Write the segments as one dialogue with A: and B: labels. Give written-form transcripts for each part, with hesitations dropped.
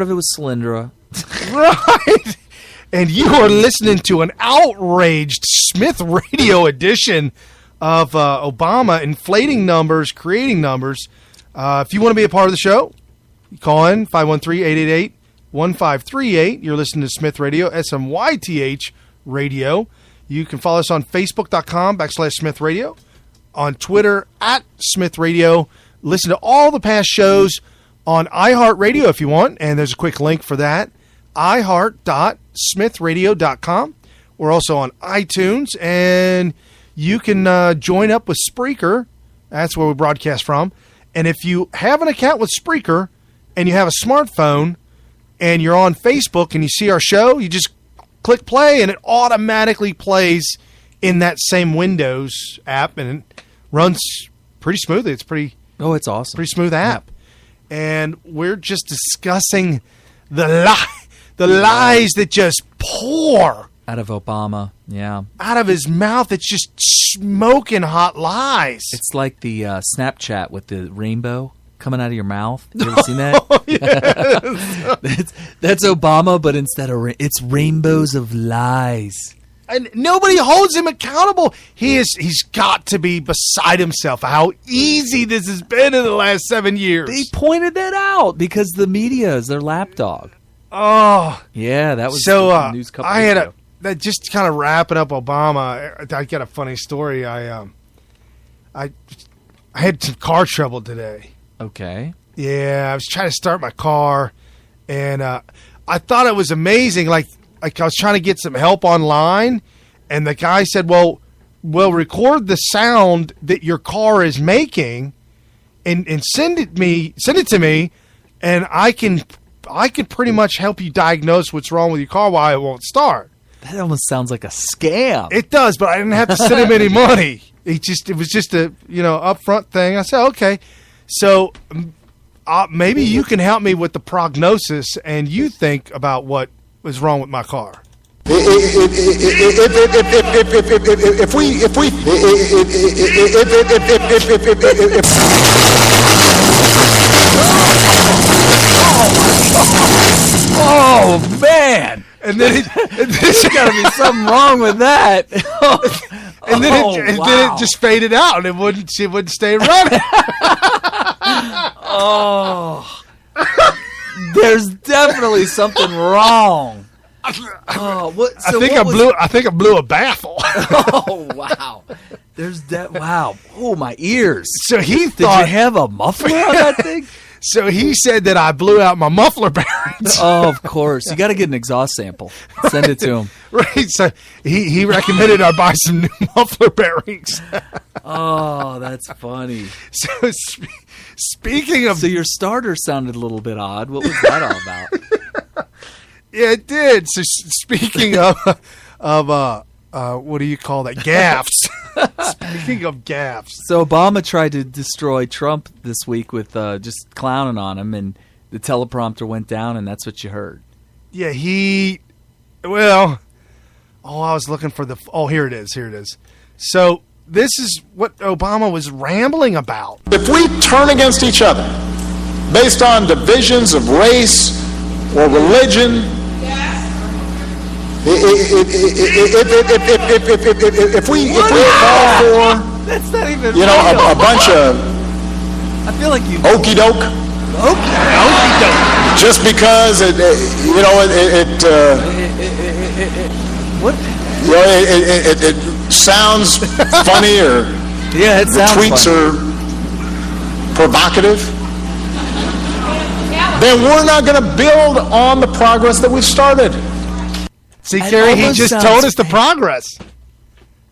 A: of it was Solyndra.
B: Right. And you are listening to an outraged Smith Radio edition of Obama inflating numbers, creating numbers. If you want to be a part of the show, call in 513-888-1538. You're listening to Smith Radio, SMYTH Radio. You can follow us on Facebook.com/Smith Radio, on Twitter @Smith Radio. Listen to all the past shows on iHeartRadio if you want, and there's a quick link for that, iHeart.smithradio.com. We're also on iTunes, and you can join up with Spreaker. That's where we broadcast from. And if you have an account with Spreaker and you have a smartphone and you're on Facebook and you see our show, you just click play and it automatically plays in that same Windows app, and it runs pretty smoothly. It's
A: it's awesome.
B: Pretty smooth app. And we're just discussing the lies that just pour
A: out of Obama. Yeah.
B: Out of his mouth. It's just smoking hot lies.
A: It's like the Snapchat with the rainbow coming out of your mouth. You ever seen that?
B: Yes.
A: that's Obama, but instead of it's rainbows of lies.
B: And nobody holds him accountable. He's got to be beside himself how easy this has been in the last 7 years.
A: They pointed that out because the media is their lapdog.
B: Oh.
A: Yeah, that was
B: so,
A: the news couple days ago.
B: That just kind of wrapping up Obama, I got a funny story. I had some car trouble today.
A: Okay.
B: Yeah, I was trying to start my car, and I thought it was amazing. Like I was trying to get some help online, and the guy said, well, record the sound that your car is making and send it to me, and I could pretty much help you diagnose what's wrong with your car, why it won't start.
A: That almost sounds like a scam.
B: It does, but I didn't have to send him any money. It was just a upfront thing. I said, okay, so maybe you can help me with the prognosis, and you think about what was wrong with my car.
A: Oh man!
B: And then
A: there's got to be something wrong with that.
B: And then it just faded out, and it wouldn't stay running.
A: Oh, there's definitely something wrong. Oh, what? So
B: I think I blew a baffle.
A: Oh wow! Wow! Oh, my ears.
B: So he thought,
A: did you have a muffler on that thing?
B: So he said that I blew out my muffler bearings.
A: Oh, of course. You got to get an exhaust sample. Send it to him.
B: Right. So he recommended I buy some new muffler bearings.
A: Oh, that's funny.
B: So speaking of...
A: So your starter sounded a little bit odd. What was that all about?
B: Yeah, it did. So speaking of what do you call that? Gaffes. Speaking of gaffes.
A: So Obama tried to destroy Trump this week with just clowning on him, and the teleprompter went down, and that's what you heard.
B: Yeah, I was looking for here it is. So this is what Obama was rambling about.
C: If we turn against each other based on divisions of race or religion, if we fall for,
A: that's not even
C: a bunch of
A: I feel like you
C: okey doke.
A: Okey doke.
C: Just because it
A: what?
C: It sounds funny, or
A: yeah, it sounds
C: tweets
A: funny.
C: are provocative. Then we're not going to build on the progress that we've started.
B: See, Kerry, he just told us the progress.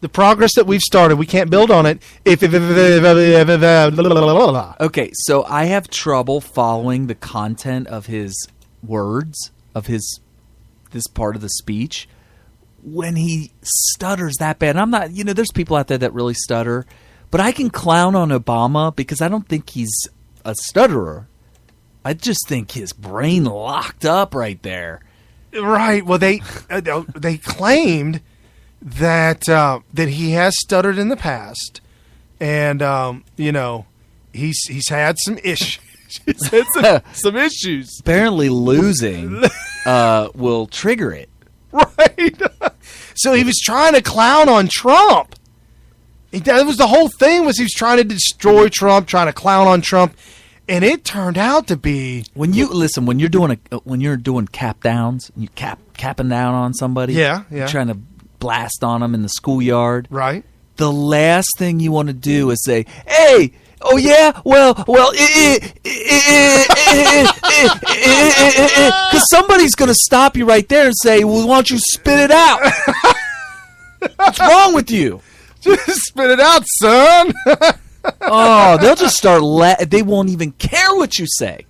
B: The progress that we've started. We can't build on it.
A: Okay, so I have trouble following the content of his words, of this part of the speech, when he stutters that bad. I'm not, there's people out there that really stutter, but I can clown on Obama because I don't think he's a stutterer. I just think his brain locked up right there.
B: Right. Well, they claimed that he has stuttered in the past, and he's had some issues. She said some issues.
A: Apparently losing will trigger it.
B: Right. So he was trying to clown on Trump. That was the whole thing, was he was trying to destroy Trump, trying to clown on Trump. And it turned out to be,
A: when you're doing cap downs, you capping down on somebody.
B: Yeah.
A: You're trying to blast on them in the schoolyard.
B: Right.
A: The last thing you want to do is say, "Hey, oh yeah, well, because somebody's going to stop you right there and say, well, why don't you spit it out? What's wrong with you?
B: Just spit it out, son."
A: Oh, they'll just start they won't even care what you say.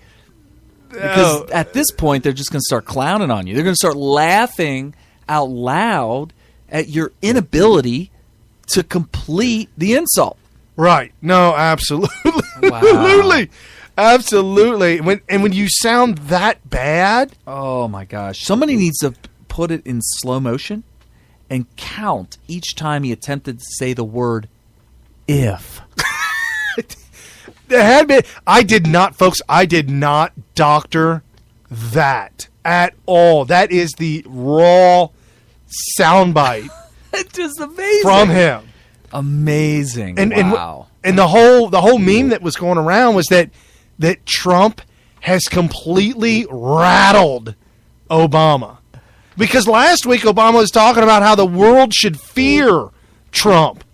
A: Because at this point, they're just going to start clowning on you. They're going to start laughing out loud at your inability to complete the insult.
B: Right. No, absolutely.
A: Wow.
B: Absolutely. When you sound that bad.
A: Oh, my gosh. Somebody needs to put it in slow motion and count each time he attempted to say the word if.
B: I did not, folks, I did not doctor that at all. That is the raw soundbite.
A: It's just amazing.
B: From him.
A: Amazing. Wow.
B: And the whole meme that was going around was that Trump has completely rattled Obama. Because last week Obama was talking about how the world should fear Trump.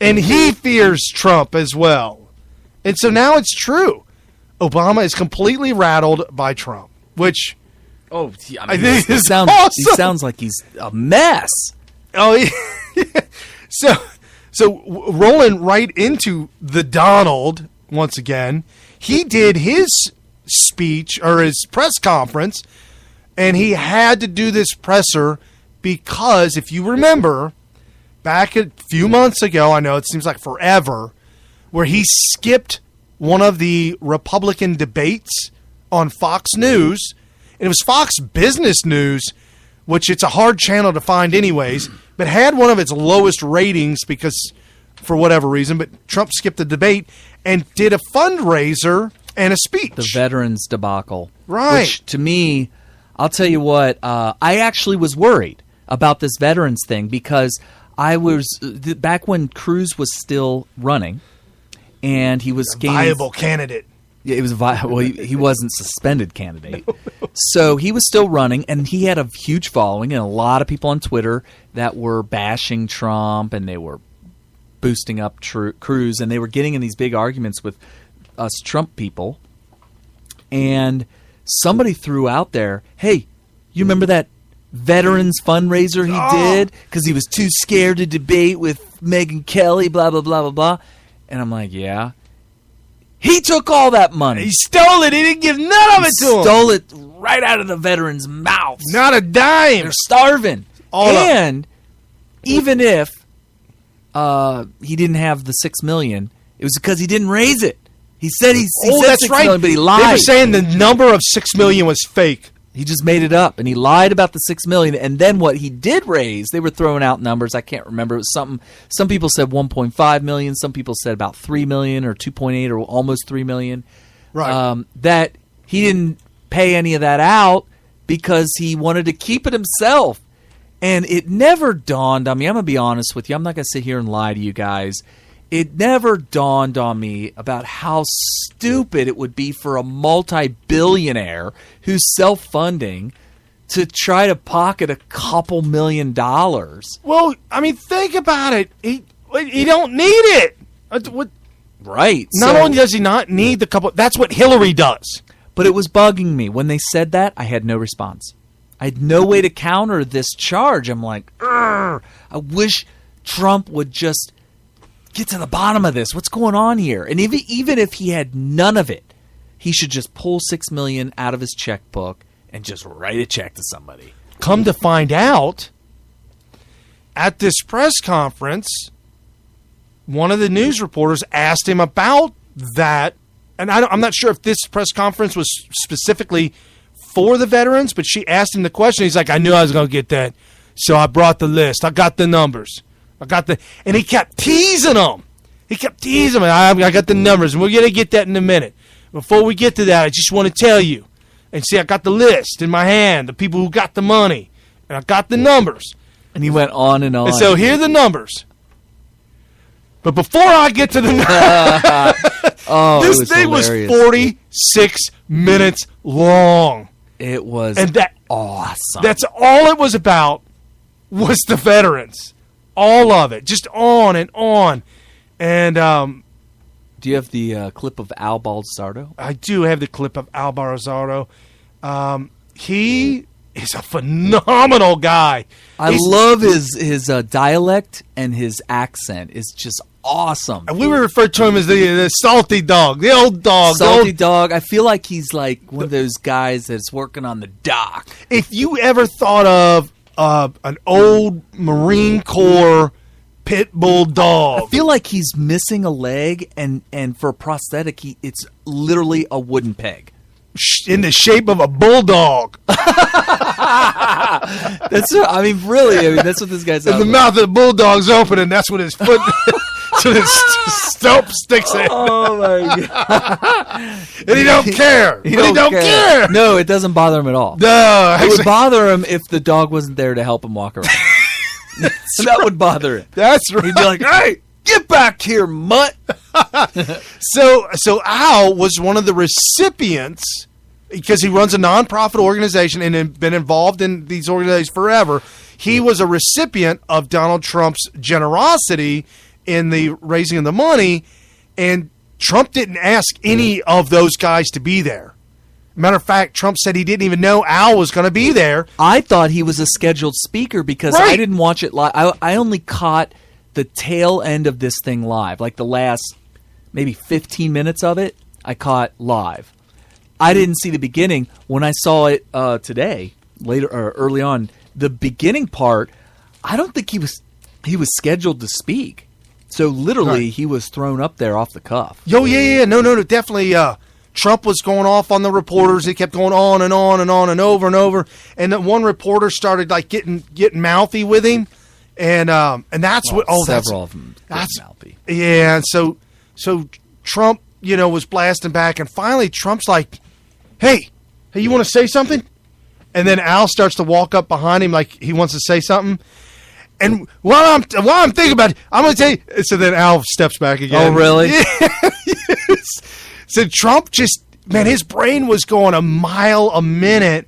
B: And he fears Trump as well. And so now it's true. Obama is completely rattled by Trump, which
A: I
B: think
A: he
B: is
A: sounds,
B: awesome.
A: He sounds like he's a mess.
B: Oh, yeah. So rolling right into the Donald once again, he did his speech or his press conference, and he had to do this presser because, if you remember, back a few months ago, I know it seems like forever, where he skipped one of the Republican debates on Fox News. And it was Fox Business News, which it's a hard channel to find anyways, but had one of its lowest ratings because, for whatever reason, but Trump skipped the debate and did a fundraiser and a speech.
A: The veterans debacle.
B: Right.
A: Which, to me, I'll tell you what, I actually was worried about this veterans thing because I was, back when Cruz was still running, and he was gaining,
B: viable candidate.
A: Yeah, it was well. He wasn't suspended candidate, so he was still running, and he had a huge following, and a lot of people on Twitter that were bashing Trump, and they were boosting up Cruz, and they were getting in these big arguments with us Trump people. And somebody threw out there, "Hey, you remember that veterans fundraiser he did because he was too scared to debate with Megyn Kelly, blah blah blah blah blah." And I'm like, yeah. He took all that money.
B: He stole it. He didn't give none of it to him.
A: Stole it right out of the veterans' mouths.
B: Not a dime.
A: They're starving. And even if he didn't have the $6 million, it was because he didn't raise it. He said he said
B: that's
A: $6
B: right.
A: million, but he lied.
B: They were saying the number of $6 million was fake.
A: He just made it up, and he lied about the $6 million. And then what he did raise, they were throwing out numbers. I can't remember. It was something. Some people said $1.5 million. Some people said about $3 million or 2.8 or almost $3 million.
B: Right.
A: That he didn't pay any of that out because he wanted to keep it himself. And it never dawned on me. I'm going to be honest with you. I'm not going to sit here and lie to you guys. It never dawned on me about how stupid it would be for a multi-billionaire who's self-funding to try to pocket a couple $1 million.
B: Well, I mean, think about it. He don't need it.
A: Right.
B: Not only does he not need the couple, that's what Hillary does.
A: But it was bugging me. When they said that, I had no response. I had no way to counter this charge. I'm like, I wish Trump would just get to the bottom of this. What's going on here? And even if he had none of it, he should just pull $6 million out of his checkbook and just write a check to somebody.
B: Come to find out, at this press conference, one of the news reporters asked him about that. And I'm not sure if this press conference was specifically for the veterans, but she asked him the question. He's like, I knew I was going to get that, so I brought the list. I got the numbers. And he kept teasing him. I got the numbers, and we're going to get that in a minute. before we get to that, I just want to tell you. And see, I got the list in my hand, the people who got the money. And I got the numbers.
A: And he went on and on.
B: And so here are the numbers. But before I get to the numbers, this thing was 46 minutes long.
A: It was awesome.
B: That's all it was about, was the veterans. All of it. Just on and on. And
A: do you have the clip of Al Balzardo?
B: I do have the clip of Al Balzardo. He is a phenomenal guy.
A: I love his dialect, and his accent is just awesome.
B: We were referred to him as the salty dog, the old dog.
A: Salty dog. I feel like he's like one of those guys that's working on the dock.
B: If you ever thought of an old Marine Corps pit bull dog.
A: I feel like he's missing a leg, and for a prosthetic, it's literally a wooden peg.
B: In the shape of a bulldog.
A: That's really, that's what this guy's.
B: And the mouth of the bulldog's open, and that's what his foot, so his stump sticks in.
A: Oh my god!
B: And he don't care. He don't care.
A: No, it doesn't bother him at all.
B: No,
A: it would bother him if the dog wasn't there to help him walk around. That would bother him.
B: That's right.
A: He'd be like, "Hey, get back here, mutt."
B: So Al was one of the recipients, because he runs a nonprofit organization and had been involved in these organizations forever. He was a recipient of Donald Trump's generosity in the raising of the money, and Trump didn't ask any of those guys to be there. Matter of fact, Trump said he didn't even know Al was going to be there.
A: I thought he was a scheduled speaker because I didn't watch it live. I only caught the tail end of this thing live, like the last maybe 15 minutes of it. I caught live. I didn't see the beginning. When I saw it today, later or early on, the beginning part, I don't think he was scheduled to speak. So literally, he was thrown up there off the cuff.
B: No, definitely. Trump was going off on the reporters. He kept going on and on and on and over and over. And then one reporter started like getting mouthy with him, and that's
A: several of them
B: that's
A: mouthy.
B: Yeah, and so Trump, was blasting back, and finally Trump's like, Hey, you want to say something? And then Al starts to walk up behind him like he wants to say something. And while I'm thinking about it, I'm going to tell you. So then Al steps back again.
A: Oh, really?
B: Yes. So Trump his brain was going a mile a minute.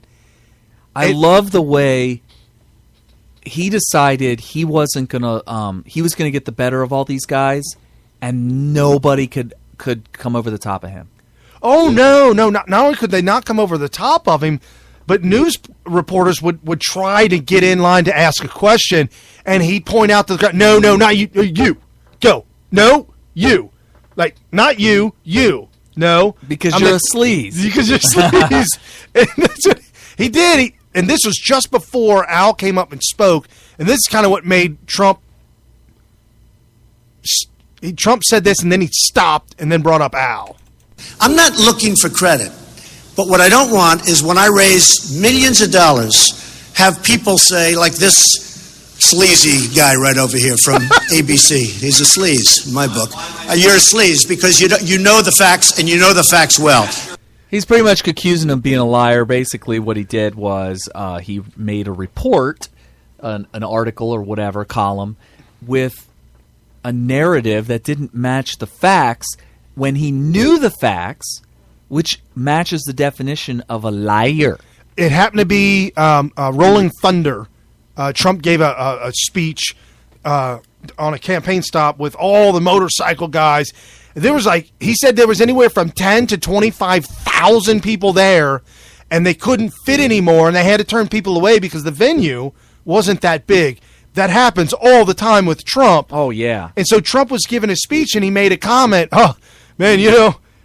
A: I love the way he decided he wasn't going to he was going to get the better of all these guys, and nobody could come over the top of him.
B: Oh, no. Not only could they not come over the top of him, but news reporters would try to get in line to ask a question, and he'd point out to the crowd, no, not you, go. No, you. Like, not you. No.
A: Because you're a sleaze.
B: Because you're a sleaze. And that's what he did. And this was just before Al came up and spoke, and this is kind of what made Trump. Trump said this, and then he stopped and then brought up Al.
D: I'm not looking for credit, but what I don't want is when I raise millions of dollars, have people say, like this sleazy guy right over here from ABC. He's a sleaze in my book. You're a sleaze because you know the facts, and you know the facts well.
A: He's pretty much accusing him of being a liar. Basically, what he did was he made a report, an article or whatever, column, with a narrative that didn't match the facts when he knew the facts, which matches the definition of a liar.
B: It happened to be Rolling Thunder. Trump gave a speech on a campaign stop with all the motorcycle guys. He said there was anywhere from 10 to 25,000 people there, and they couldn't fit anymore, and they had to turn people away because the venue wasn't that big. That happens all the time with Trump.
A: Oh, yeah.
B: And so Trump was giving a speech, and he made a comment. Oh, man,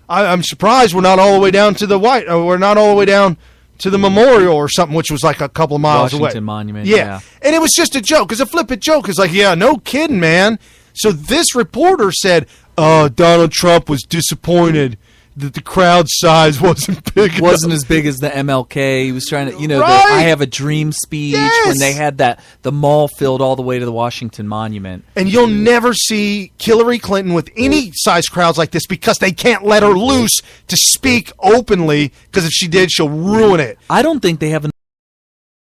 B: I'm surprised we're not all the way down to we're not all the way down to the memorial or something, which was like a couple of miles away.
A: Washington Monument,
B: yeah. And it was just a joke, because a flippant joke is like, yeah, no kidding, man. So this reporter said, Donald Trump was disappointed that the crowd size wasn't big enough.
A: Wasn't as big as the MLK. He was trying to, the
B: Right.
A: I Have a Dream speech when they had the mall filled all the way to the Washington Monument.
B: And you'll never see Hillary Clinton with any size crowds like this because they can't let her loose to speak openly, because if she did, she'll ruin it.
A: I don't think they have